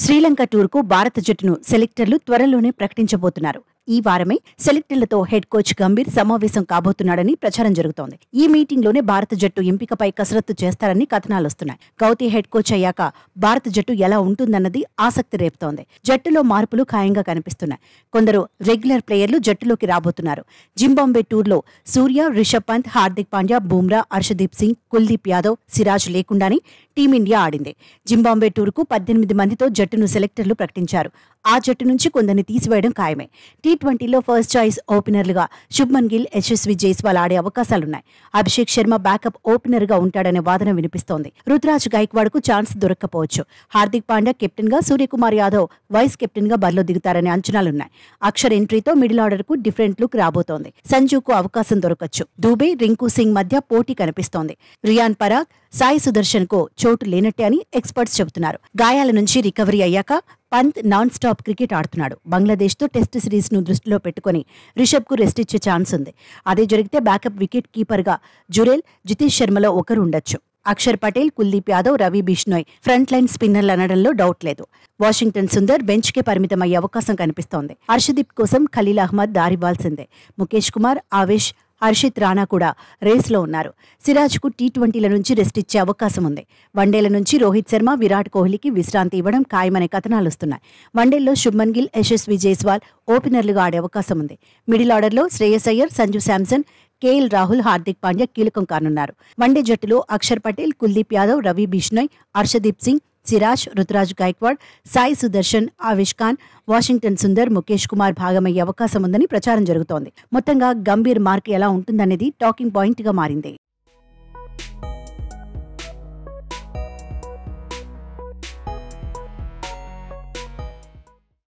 శ్రీలంక టూర్కు భారత జట్టును సెలెక్టర్లు త్వరలోనే ప్రకటించబోతున్నారు. ఈ వారమే సెలెక్టర్లతో హెడ్ కోచ్ గంభీర్ సమావేశం కాబోతున్నాడని ప్రచారం జరుగుతోంది. ఈ మీటింగ్లోనే భారత జట్టు ఎంపికపై కసరత్తు చేస్తారని కథనాలొస్తున్నాయి. గౌతీ హెడ్ కోచ్ అయ్యాక భారత జట్టు ఎలా ఉంటుందన్నది ఆసక్తి రేపుతోంది. జట్టులో మార్పులు ఖాయంగా కనిపిస్తున్నాయి. కొందరు రెగ్యులర్ ప్లేయర్లు జట్టులోకి రాబోతున్నారు. జింబాబ్వే టూర్లో సూర్య, రిషబ్ పంత్, హార్దిక్ పాండ్యా, బుమ్రా, హర్షదీప్ సింగ్, కుల్దీప్ యాదవ్, సిరాజ్ లేకుండానే టీమిండియా ఆడింది. జింబాబ్వే టూర్కు 18 మందితో జట్టును సెలెక్టర్లు ప్రకటించారు. ఆ జట్టు నుంచి కొందరిని తీసివేయడం ఖాయమే. టీ20లో ఫస్ట్ చాయిస్ ఓపెనర్లుగా శుభ్మన్ గిల్, యశస్వి జైస్వాల్ ఆడే అవకాశాలున్నాయి. అభిషేక్ శర్మ బ్యాకప్ ఓపెనర్గా ఉంటాడనే వాదన వినిపిస్తోంది. రుతురాజ్ గైక్వాడ్కు ఛాన్స్ దొరక్కపోవచ్చు. హార్దిక్ పాండ్యా కెప్టెన్గా, సూర్యకుమార్ యాదవ్ వైస్ కెప్టెన్గా బరిలో దిగుతారనే అంచనాలున్నాయి. అక్షర్ ఎంట్రీతో మిడిల్ ఆర్డర్కు డిఫరెంట్ లుక్ రాబోతోంది. సంజుకు అవకాశం దొరకచ్చు. దూబే, రింకు సింగ్ మధ్య పోటీ కనిపిస్తోంది. రియాన్ పరాగ్, సాయి సుదర్శన్ కు చోటు లేనట్టే అని ఎక్స్పర్ట్స్ చెబుతున్నారు. గాయాల నుంచి రికవరీ అయ్యాక పంత్ నాన్ స్టాప్ క్రికెట్ ఆడుతున్నాడు. బంగ్లాదేశ్తో టెస్ట్ సిరీస్ ను దృష్టిలో పెట్టుకుని రిషబ్ కు రెస్ట్ ఇచ్చే ఛాన్స్ ఉంది. అదే జరిగితే బ్యాకప్ వికెట్ కీపర్ గా జురేల్, జితేష్ శర్మలో ఒకరు ఉండొచ్చు. అక్షర్ పటేల్, కుల్దీప్ యాదవ్, రవి బిష్నోయ్ ఫ్రంట్ లైన్ స్పిన్నర్లు అనడంలో డౌట్ లేదు. వాషింగ్టన్ సుందర్ బెంచ్ కే పరిమితమయ్యే అవకాశం కనిపిస్తోంది. హర్షదీప్ కోసం ఖలీల్ అహ్మద్ దారివ్వాల్సిందే. ముఖేష్ కుమార్, ఆవేష్, హర్షిత్ రాణా కూడా రేస్లో ఉన్నారు. సిరాజ్కు టీ20ల నుంచి రెస్ట్ ఇచ్చే అవకాశం ఉంది. వన్డేల నుంచి రోహిత్ శర్మ, విరాట్ కోహ్లీకి విశ్రాంతి ఇవ్వడం ఖాయమనే కథనాలొస్తున్నాయి. వన్డేల్లో శుభ్మన్ గిల్, యశస్వి జైస్వాల్ ఓపెనర్లుగా ఆడే అవకాశం ఉంది. మిడిల్ ఆర్డర్లో శ్రేయస్ అయ్యర్, సంజు శాంసన్, కేఎల్ రాహుల్, హార్దిక్ పాండ్యా కీలకం కానున్నారు. వన్డే జట్టులో అక్షర్ పటేల్, కుల్దీప్ యాదవ్, రవి బిష్నోయ్, హర్షదీప్ సింగ్, సిరాజ్, రుతురాజ్ గైక్వాడ్, సాయి సుదర్శన్, ఆవేష్ ఖాన్, వాషింగ్టన్ సుందర్, ముఖేష్ కుమార్ భాగమయ్యే అవకాశం ఉందని ప్రచారం జరుగుతోంది. మొత్తంగా గంభీర్ మార్క్ ఎలా ఉంటుందనేది టాకింగ్ పాయింట్ గా మారింది.